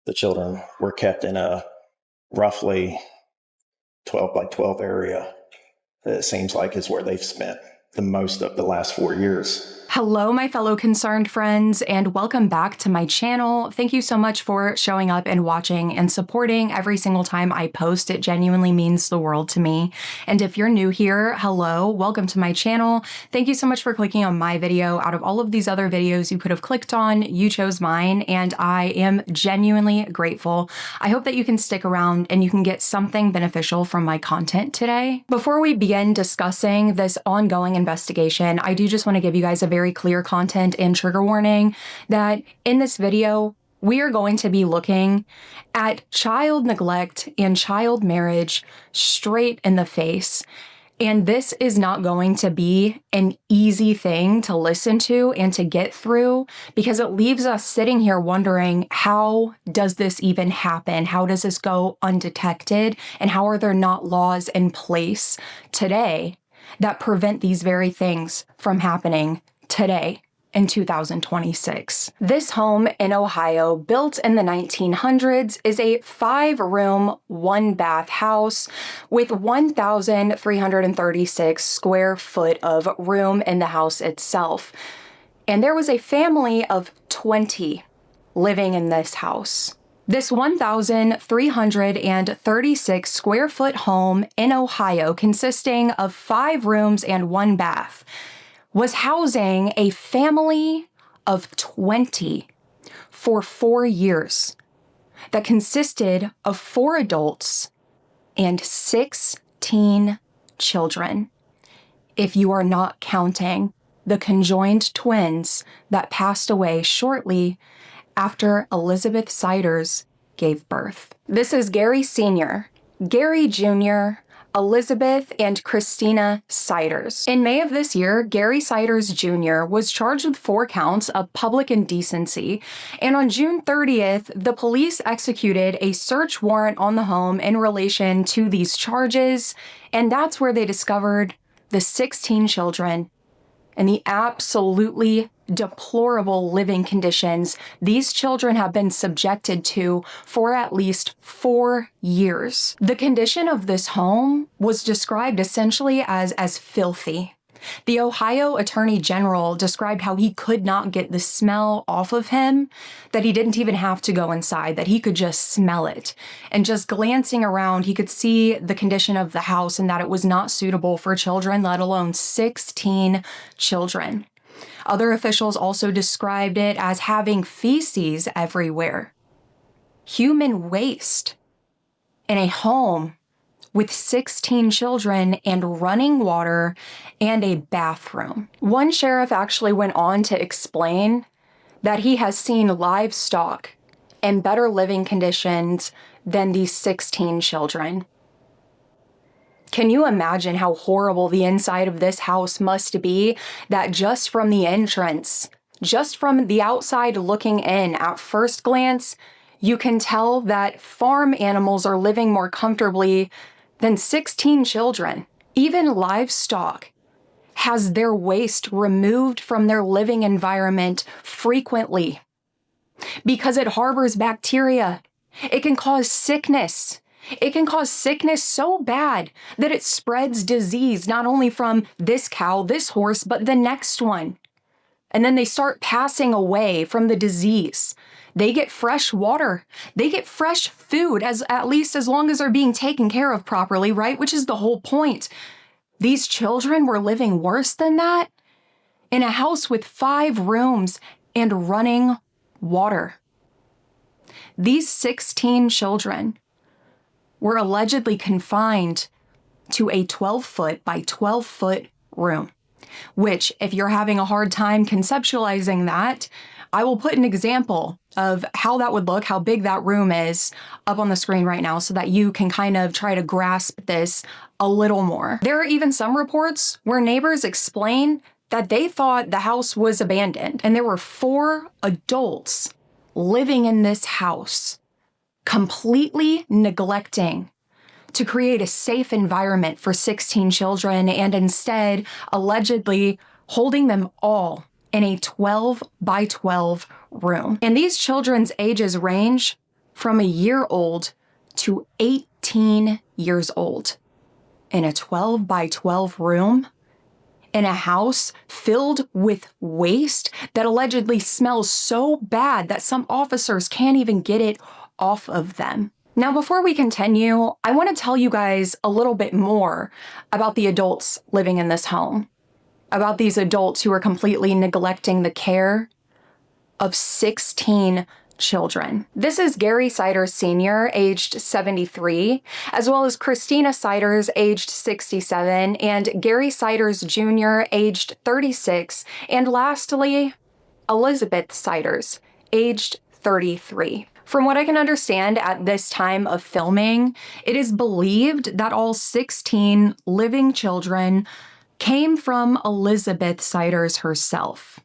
The children were kept in a roughly 12 by 12 area. It seems like is where they've spent the most of the last 4 years. Hello, my fellow concerned friends, and welcome back to my channel. Thank you so much for showing up and watching and supporting every single time I post. It genuinely means the world to me. And if you're new here, hello, welcome to my channel. Thank you so much for clicking on my video. Out of all of these other videos you could have clicked on, you chose mine, and I am genuinely grateful. I hope that you can stick around and you can get something beneficial from my content today. Before we begin discussing this ongoing investigation, I do just want to give you guys a very clear content and trigger warning that in this video, we are going to be looking at child neglect and child marriage straight in the face. And this is not going to be an easy thing to listen to and to get through, because it leaves us sitting here wondering, how does this even happen? How does this go undetected? And how are there not laws in place today that prevent these very things from happening today in 2026. This home in Ohio, built in the 1900s, is a 5-room, 1-bath house with 1,336 square foot of room in the house itself. And there was a family of 20 living in this house. This 1,336 square foot home in Ohio, consisting of 5 rooms and 1 bath, was housing a family of 20 for 4 years that consisted of 4 adults and 16 children, if you are not counting the conjoined twins that passed away shortly after Elizabeth Siders gave birth. This is Gary Sr., Gary Jr., Elizabeth and Christina Siders. In May of this year, Gary Siders Jr. was charged with 4 counts of public indecency, and on June 30th, the police executed a search warrant on the home in relation to these charges, and that's where they discovered the 16 children and the absolutely deplorable living conditions these children have been subjected to for at least 4 years. The condition of this home was described essentially as filthy. The Ohio Attorney General described how he could not get the smell off of him, that he didn't even have to go inside, that he could just smell it. And just glancing around, he could see the condition of the house and that it was not suitable for children, let alone 16 children. Other officials also described it as having feces everywhere. Human waste in a home with 16 children and running water and a bathroom. One sheriff actually went on to explain that he has seen livestock in better living conditions than these 16 children. Can you imagine how horrible the inside of this house must be, that just from the entrance, just from the outside looking in at first glance, you can tell that farm animals are living more comfortably than 16 children. Even livestock has their waste removed from their living environment frequently because it harbors bacteria. It can cause sickness. It can cause sickness so bad that it spreads disease not only from this cow, this horse, but the next one. And then they start passing away from the disease. They get fresh water. They get fresh food, at least as long as they're being taken care of properly, right? Which is the whole point. These children were living worse than that in a house with 5 rooms and running water. These 16 children were allegedly confined to a 12-foot by 12-foot room, which, if you're having a hard time conceptualizing that, I will put an example of how that would look, how big that room is, up on the screen right now so that you can kind of try to grasp this a little more. There are even some reports where neighbors explain that they thought the house was abandoned, and there were 4 adults living in this house, completely neglecting to create a safe environment for 16 children, and instead allegedly holding them all in a 12 by 12 room. And these children's ages range from a year old to 18 years old in a 12 by 12 room in a house filled with waste that allegedly smells so bad that some officers can't even get it off of them. Now, before we continue, I want to tell you guys a little bit more about the adults living in this home, about these adults who are completely neglecting the care of 16 children. This is Gary Siders Sr., aged 73, as well as Christina Siders, aged 67, and Gary Siders Jr., aged 36, and lastly, Elizabeth Siders, aged 33. From what I can understand at this time of filming, it is believed that all 16 living children came from Elizabeth Siders herself.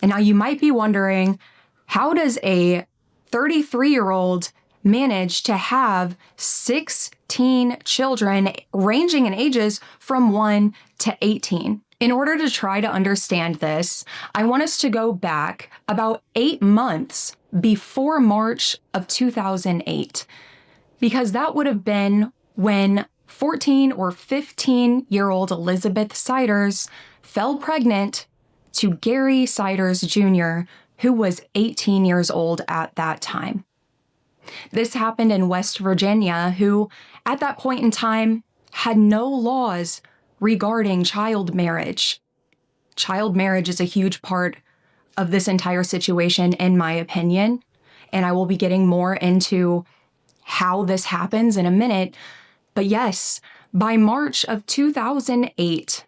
And now you might be wondering, how does a 33-year-old manage to have 16 children ranging in ages from 1 to 18? In order to try to understand this, I want us to go back about 8 months before March of 2008, because that would have been when 14 or 15-year-old Elizabeth Siders fell pregnant to Gary Siders Jr., who was 18 years old at that time. This happened in West Virginia, who at that point in time had no laws regarding child marriage. Child marriage is a huge part of this entire situation, in my opinion, and I will be getting more into how this happens in a minute. But yes, by March of 2008,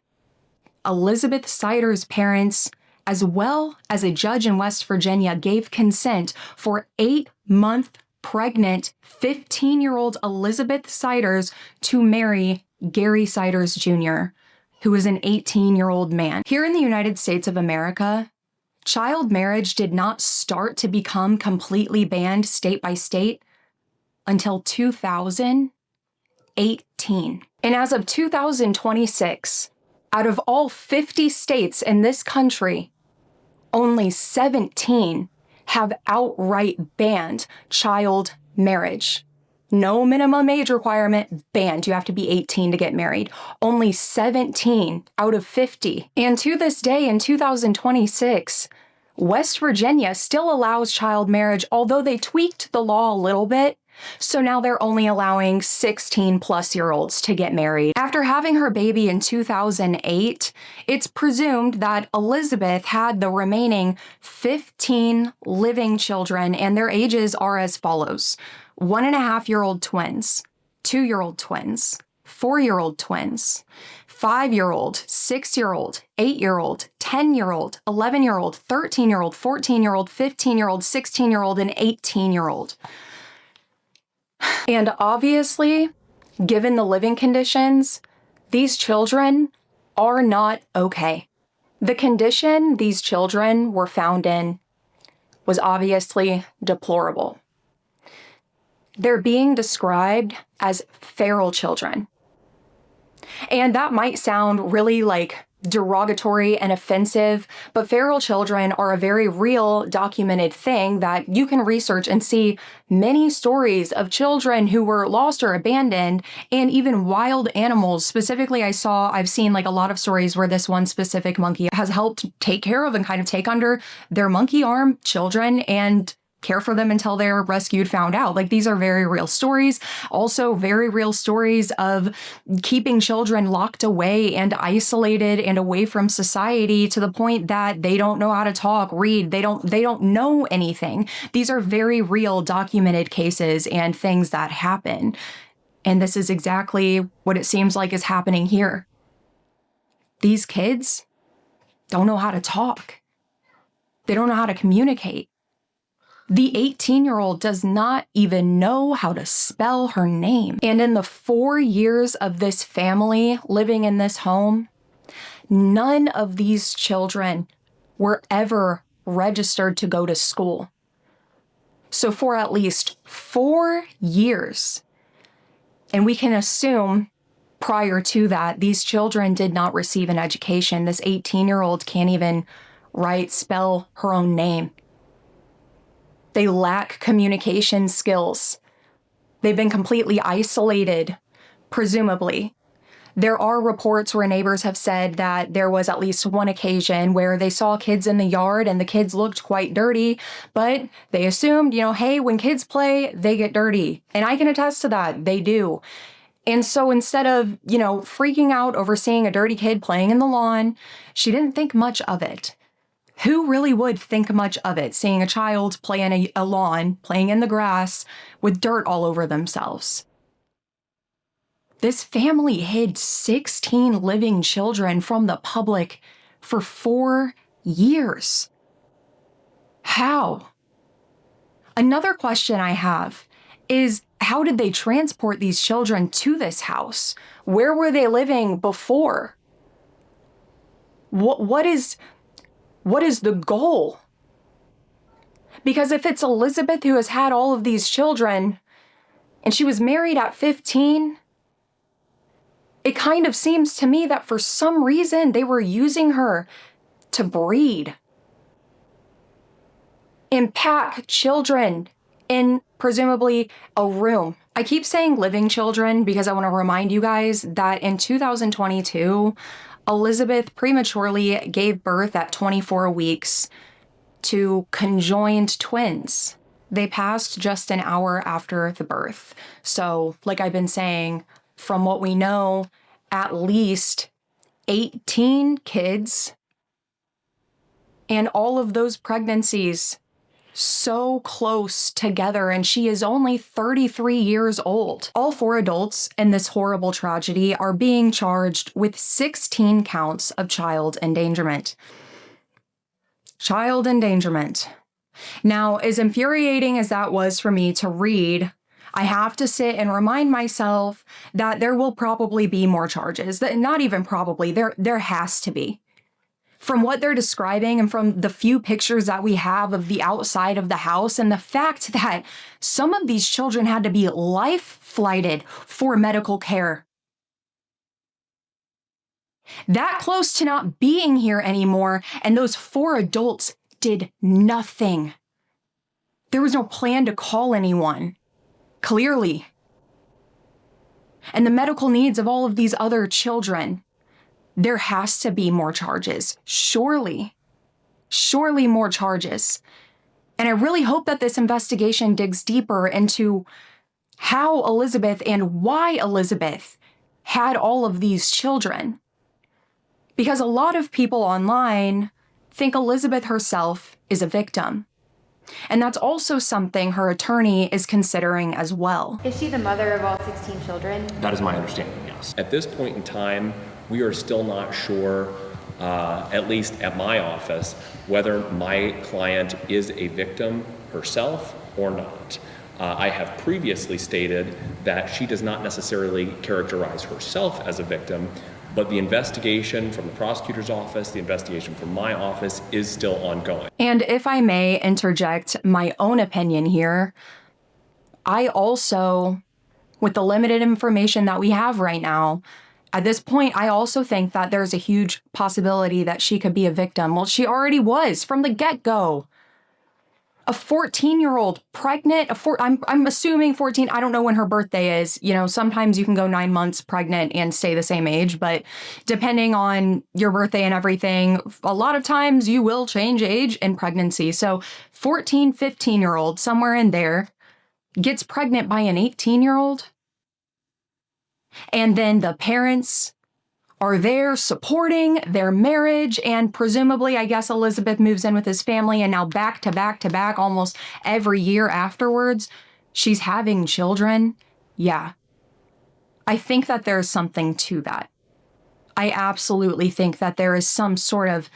Elizabeth Siders' parents, as well as a judge in West Virginia, gave consent for 8-month pregnant 15-year-old Elizabeth Siders to marry Gary Siders Jr., who was an 18-year-old man. Here in the United States of America, child marriage did not start to become completely banned state by state until 2018. And as of 2026, out of all 50 states in this country, only 17 have outright banned child marriage. No minimum age requirement, banned. You have to be 18 to get married. Only 17 out of 50. And to this day, in 2026, West Virginia still allows child marriage, although they tweaked the law a little bit. So now they're only allowing 16-plus-year-olds to get married. After having her baby in 2008, it's presumed that Elizabeth had the remaining 15 living children, and their ages are as follows: 1.5-year-old twins, 2-year-old twins, 4-year-old twins, 5-year-old, 6-year-old, 8-year-old, 10-year-old, 11-year-old, 13-year-old, 14-year-old, 15-year-old, 16-year-old, and 18-year-old. And obviously, given the living conditions, these children are not okay. The condition these children were found in was obviously deplorable. They're being described as feral children. And that might sound really derogatory and offensive, but feral children are a very real documented thing that you can research and see many stories of children who were lost or abandoned, and even wild animals. Specifically, I've seen a lot of stories where this one specific monkey has helped take care of and kind of take under their monkey arm children and care for them until they're rescued, found out. These are very real stories. Also, very real stories of keeping children locked away and isolated and away from society to the point that they don't know how to talk, read. They don't know anything. These are very real documented cases and things that happen. And this is exactly what it seems like is happening here. These kids don't know how to talk. They don't know how to communicate. The 18-year-old does not even know how to spell her name. And in the 4 years of this family living in this home, none of these children were ever registered to go to school. So for at least 4 years, and we can assume prior to that, these children did not receive an education. This 18-year-old can't even write, spell her own name. They lack communication skills. They've been completely isolated, presumably. There are reports where neighbors have said that there was at least one occasion where they saw kids in the yard and the kids looked quite dirty, but they assumed, hey, when kids play, they get dirty. And I can attest to that. They do. And so instead of, freaking out over seeing a dirty kid playing in the lawn, she didn't think much of it. Who really would think much of it, seeing a child play in a lawn, playing in the grass with dirt all over themselves? This family hid 16 living children from the public for 4 years. How? Another question I have is, how did they transport these children to this house? Where were they living before? What is the goal? Because if it's Elizabeth who has had all of these children and she was married at 15, it kind of seems to me that for some reason they were using her to breed and pack children in presumably a room. I keep saying living children because I want to remind you guys that in 2022, Elizabeth prematurely gave birth at 24 weeks to conjoined twins. They passed just an hour after the birth. So, like I've been saying, from what we know, at least 18 kids, and all of those pregnancies so close together, and she is only 33 years old. All 4 adults in this horrible tragedy are being charged with 16 counts of child endangerment. Child endangerment. Now, as infuriating as that was for me to read, I have to sit and remind myself that there will probably be more charges. Not even probably, there has to be. From what they're describing and from the few pictures that we have of the outside of the house and the fact that some of these children had to be life flighted for medical care. That close to not being here anymore, and those 4 adults did nothing. There was no plan to call anyone. Clearly. And the medical needs of all of these other children. There has to be more charges. Surely more charges. And I really hope that this investigation digs deeper into how Elizabeth and why Elizabeth had all of these children. Because a lot of people online think Elizabeth herself is a victim. And that's also something her attorney is considering as well. Is she the mother of all 16 children? That is my understanding, yes. At this point in time, we are still not sure, at least at my office, whether my client is a victim herself or not. I have previously stated that she does not necessarily characterize herself as a victim, but the investigation from the prosecutor's office, the investigation from my office is still ongoing. And if I may interject my own opinion here, I also, with the limited information that we have right now, at this point, I also think that there's a huge possibility that she could be a victim. Well, she already was from the get-go. A 14-year-old pregnant, I'm assuming 14, I don't know when her birthday is. Sometimes you can go 9 months pregnant and stay the same age, but depending on your birthday and everything, a lot of times you will change age in pregnancy. So 14, 15-year-old, somewhere in there, gets pregnant by an 18-year-old. And then the parents are there supporting their marriage, and presumably, I guess, Elizabeth moves in with his family, and now back to back to back, almost every year afterwards, she's having children. Yeah. I think that there's something to that. I absolutely think that there is some sort of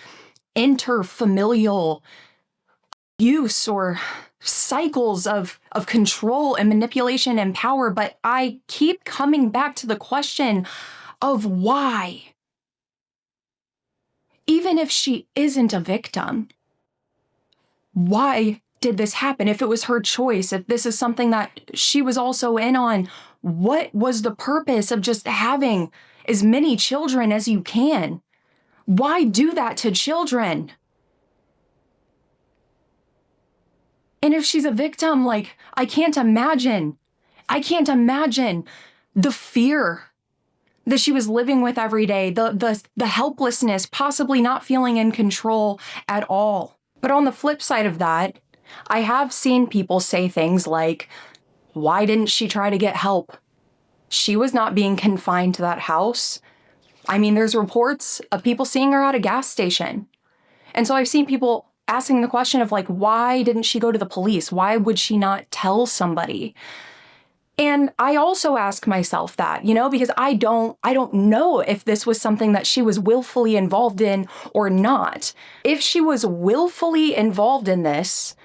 interfamilial abuse or cycles of control and manipulation and power, but I keep coming back to the question of why. Even if she isn't a victim, why did this happen? If it was her choice, if this is something that she was also in on, what was the purpose of just having as many children as you can? Why do that to children? And if she's a victim, like, I can't imagine the fear that she was living with every day, the helplessness, possibly not feeling in control at all. But on the flip side of that, I have seen people say things like, why didn't she try to get help? She was not being confined to that house. I mean, there's reports of people seeing her at a gas station. And so I've seen people asking the question of like, why didn't she go to the police? Why would she not tell somebody? And I also ask myself that, because I don't know if this was something that she was willfully involved in or not. If she was willfully involved in this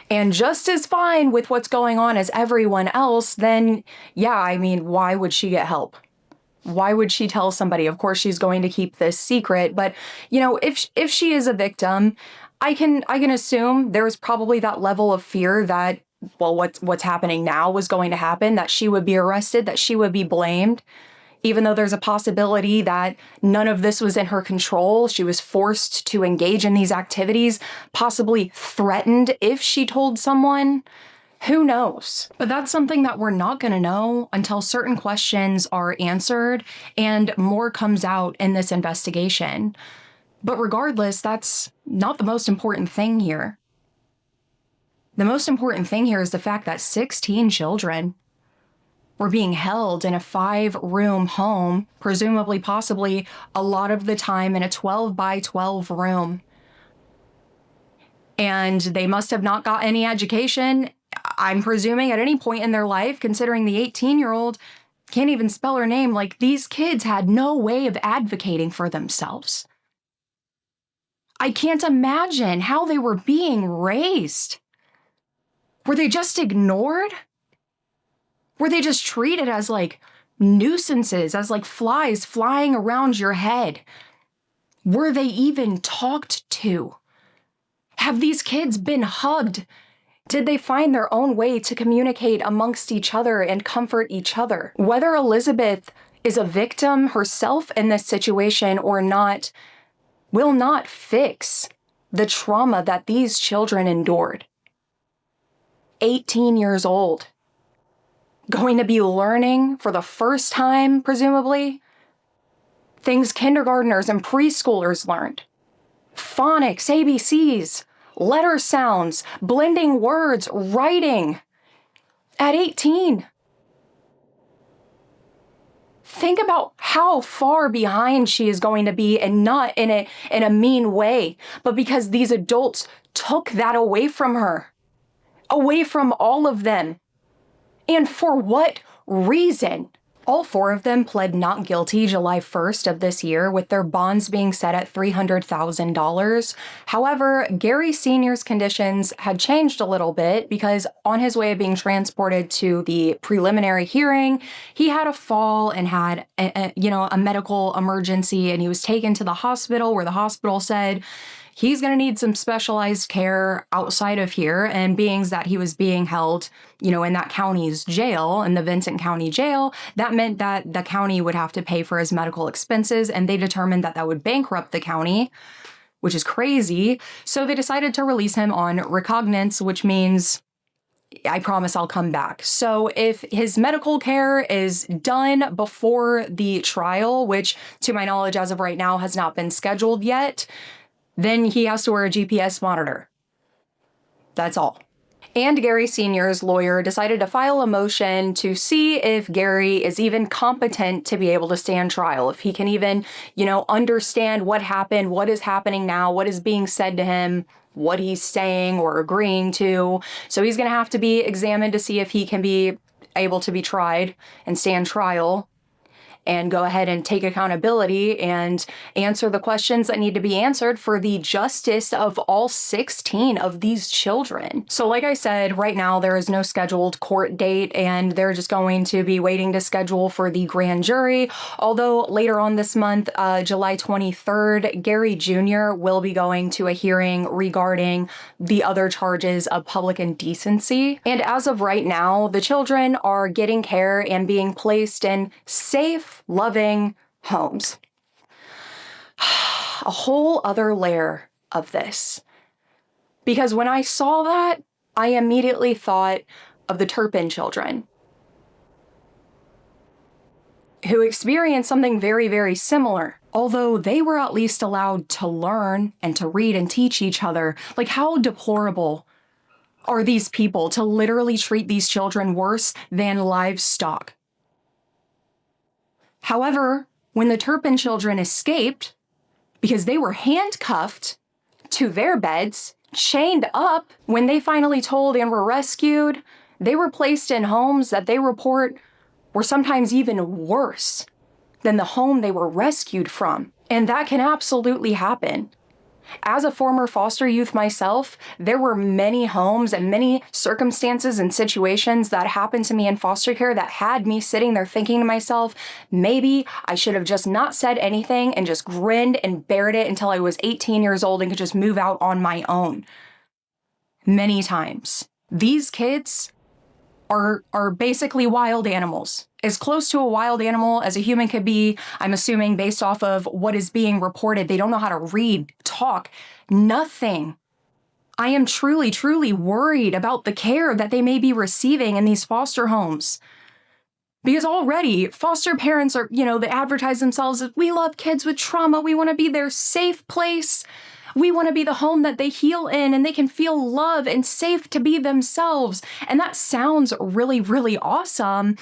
and just as fine with what's going on as everyone else, then yeah, I mean, why would she get help? Why would she tell somebody? Of course, she's going to keep this secret, but if she is a victim, I can assume there's probably that level of fear that, well, what's happening now was going to happen, that she would be arrested, that she would be blamed, even though there's a possibility that none of this was in her control. She was forced to engage in these activities, possibly threatened if she told someone. Who knows? But that's something that we're not going to know until certain questions are answered and more comes out in this investigation. But regardless, that's not the most important thing here. The most important thing here is the fact that 16 children were being held in a 5-room home, presumably, possibly a lot of the time in a 12 by 12 room. And they must have not got any education, I'm presuming, at any point in their life, considering the 18-year-old can't even spell her name. Like, these kids had no way of advocating for themselves. I can't imagine how they were being raised. Were they just ignored? Were they just treated as like nuisances, as like flies flying around your head? Were they even talked to? Have these kids been hugged? Did they find their own way to communicate amongst each other and comfort each other? Whether Elizabeth is a victim herself in this situation or not will not fix the trauma that these children endured. 18 years old, going to be learning for the first time, presumably, things kindergartners and preschoolers learned. Phonics, ABCs, letter sounds, blending words, writing. At 18. Think about how far behind she is going to be, and not in a mean way, but because these adults took that away from her. Away from all of them. And for what reason? All 4 of them pled not guilty July 1st of this year, with their bonds being set at $300,000. However, Gary Sr.'s conditions had changed a little bit because on his way of being transported to the preliminary hearing, he had a fall and had a medical emergency, and he was taken to the hospital, where the hospital said he's going to need some specialized care outside of here. And being that he was being held, in that county's jail, in the Vincent County Jail, that meant that the county would have to pay for his medical expenses, and they determined that that would bankrupt the county, which is crazy. So they decided to release him on recognizance, which means, I promise I'll come back. So if his medical care is done before the trial, which to my knowledge as of right now has not been scheduled yet, then he has to wear a GPS monitor. That's all. And Gary Sr.'s lawyer decided to file a motion to see if Gary is even competent to be able to stand trial, if he can even, understand what happened, what is happening now, what is being said to him, what he's saying or agreeing to. So he's going to have to be examined to see if he can be able to be tried and stand trial, and go ahead and take accountability and answer the questions that need to be answered for the justice of all 16 of these children. So like I said, right now there is no scheduled court date, and they're just going to be waiting to schedule for the grand jury. Although later on this month, July 23rd, Gary Jr. will be going to a hearing regarding the other charges of public indecency. And as of right now, the children are getting care and being placed in safe, loving homes. A whole other layer of this. Because when I saw that, I immediately thought of the Turpin children, who experienced something very, very similar. Although they were at least allowed to learn and to read and teach each other. Like, how deplorable are these people to literally treat these children worse than livestock? However, when the Turpin children escaped, because they were handcuffed to their beds, chained up, when they finally told and were rescued, they were placed in homes that they report were sometimes even worse than the home they were rescued from. And that can absolutely happen. As a former foster youth myself, there were many homes and many circumstances and situations that happened to me in foster care that had me sitting there thinking to myself, maybe I should have just not said anything and just grinned and bared it until I was 18 years old and could just move out on my own. Many times. These kids are basically wild animals. As close to a wild animal as a human could be, I'm assuming, based off of what is being reported. They don't know how to read, talk, nothing. I am truly, truly worried about the care that they may be receiving in these foster homes. Because already, foster parents are, they advertise themselves as, we love kids with trauma, we want to be their safe place. We want to be the home that they heal in and they can feel love and safe to be themselves. And that sounds really, really awesome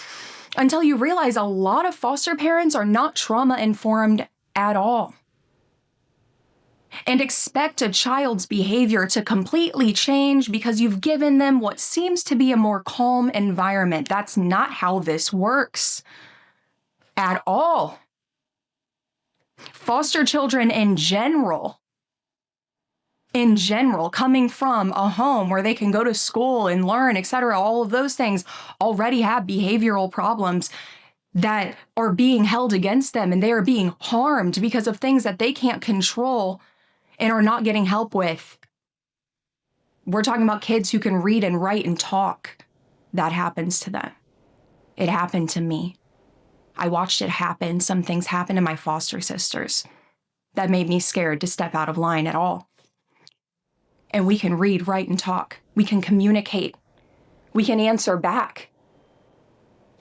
until you realize a lot of foster parents are not trauma-informed at all. And expect a child's behavior to completely change because you've given them what seems to be a more calm environment. That's not how this works at all. Foster children in general, coming from a home where they can go to school and learn, etc., all of those things already have behavioral problems that are being held against them, and they are being harmed because of things that they can't control and are not getting help with. We're talking about kids who can read and write and talk. That happens to them. It happened to me. I watched it happen. Some things happened to my foster sisters that made me scared to step out of line at all. And we can read, write, and talk. We can communicate. We can answer back.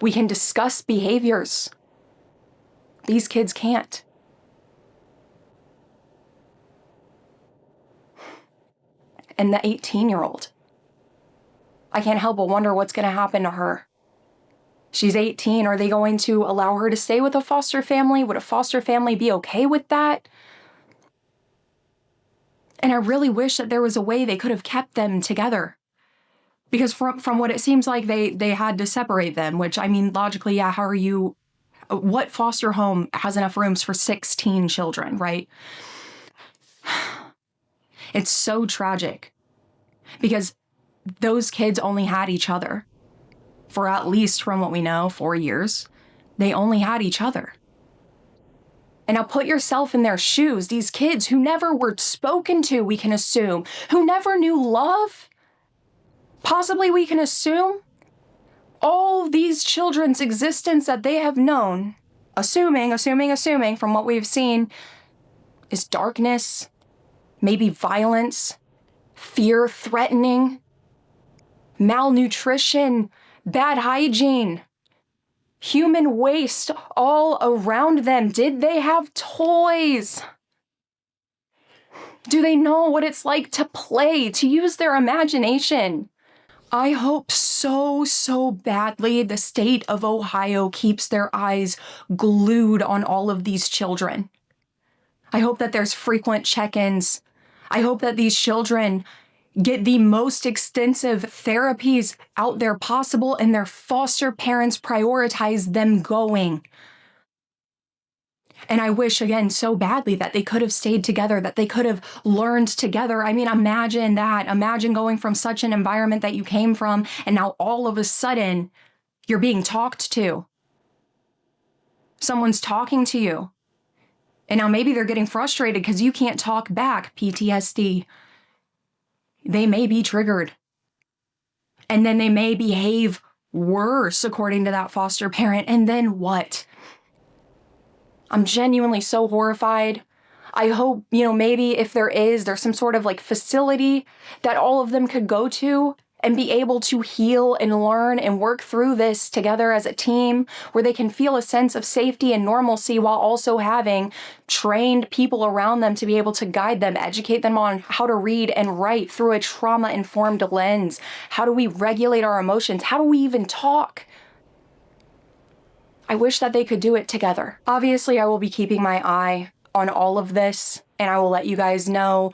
We can discuss behaviors. These kids can't. And the 18-year-old, I can't help but wonder what's going to happen to her. She's 18. Are they going to allow her to stay with a foster family? Would a foster family be okay with that? And I really wish that there was a way they could have kept them together. Because from what it seems like, they had to separate them, which, I mean, logically, yeah, what foster home has enough rooms for 16 children, right? It's so tragic because those kids only had each other for, at least from what we know, 4 years. They only had each other. And now put yourself in their shoes, these kids who never were spoken to, we can assume, who never knew love. Possibly we can assume all these children's existence that they have known, assuming from what we've seen, is darkness, maybe violence, fear, threatening, malnutrition, bad hygiene, human waste all around them. Did they have toys? Do they know what it's like to play, to use their imagination? I hope so badly the state of Ohio keeps their eyes glued on all of these children. I hope that there's frequent check-ins. I hope that these children get the most extensive therapies out there possible and their foster parents prioritize them going. And I wish, again, so badly that they could have stayed together, that they could have learned together. I mean, imagine that. Imagine going from such an environment that you came from, and now all of a sudden, you're being talked to. Someone's talking to you. And now maybe they're getting frustrated because you can't talk back. PTSD. They may be triggered. And then they may behave worse, according to that foster parent. And then what? I'm genuinely so horrified. I hope, maybe if there's some sort of facility that all of them could go to and be able to heal and learn and work through this together as a team, where they can feel a sense of safety and normalcy while also having trained people around them to be able to guide them, educate them on how to read and write through a trauma-informed lens. How do we regulate our emotions? How do we even talk? I wish that they could do it together. Obviously, I will be keeping my eye on all of this, and I will let you guys know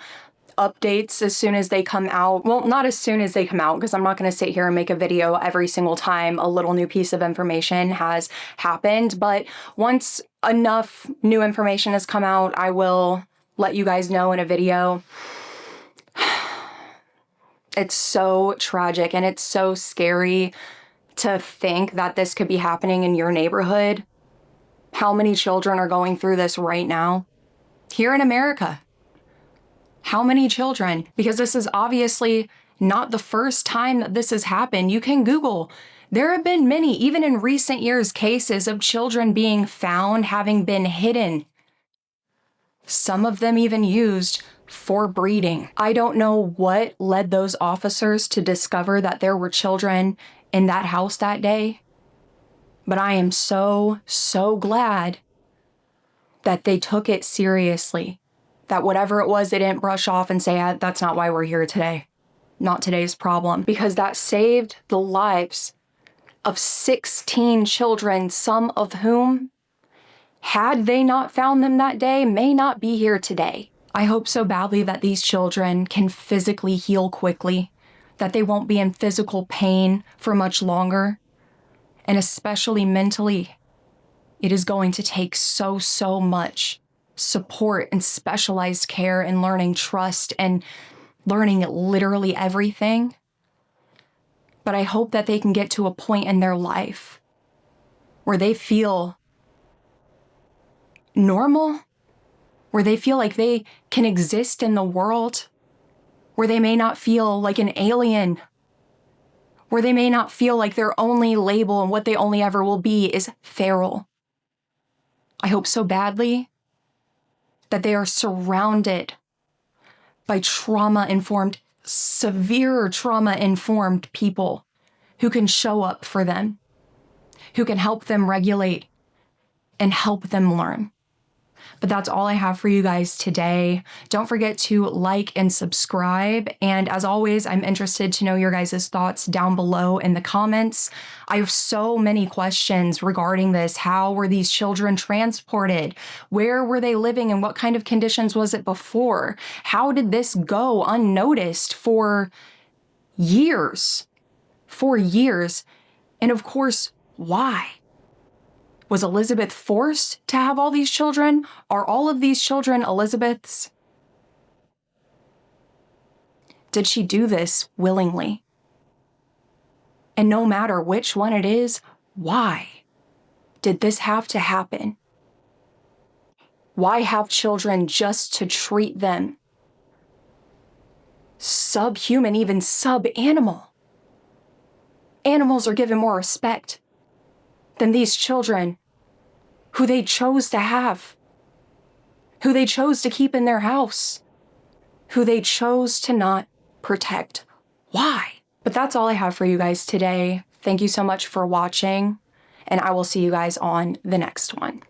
updates as soon as they come out. Well, not as soon as they come out, because I'm not going to sit here and make a video every single time a little new piece of information has happened. But once enough new information has come out, I will let you guys know in a video. It's so tragic and it's so scary to think that this could be happening in your neighborhood. How many children are going through this right now? Here in America. How many children? Because this is obviously not the first time that this has happened. You can Google. There have been many, even in recent years, cases of children being found having been hidden. Some of them even used for breeding. I don't know what led those officers to discover that there were children in that house that day, but I am so glad that they took it seriously. That whatever it was, they didn't brush off and say, that's not why we're here today. Not today's problem. Because that saved the lives of 16 children, some of whom, had they not found them that day, may not be here today. I hope so badly that these children can physically heal quickly, that they won't be in physical pain for much longer, and especially mentally. It is going to take so much support and specialized care and learning trust and learning literally everything. But I hope that they can get to a point in their life where they feel normal, where they feel like they can exist in the world, where they may not feel like an alien, where they may not feel like their only label and what they only ever will be is feral. I hope so badly that they are surrounded by trauma-informed, severe trauma-informed people who can show up for them, who can help them regulate and help them learn. But that's all I have for you guys today. Don't forget to like and subscribe. And as always, I'm interested to know your guys' thoughts down below in the comments. I have so many questions regarding this. How were these children transported? Where were they living and what kind of conditions was it before? How did this go unnoticed for years? For years. And of course, why? Was Elizabeth forced to have all these children? Are all of these children Elizabeth's? Did she do this willingly? And no matter which one it is, why did this have to happen? Why have children just to treat them subhuman, even sub-animal? Animals are given more respect than these children who they chose to have, who they chose to keep in their house, who they chose to not protect. Why? But that's all I have for you guys today. Thank you so much for watching, and I will see you guys on the next one.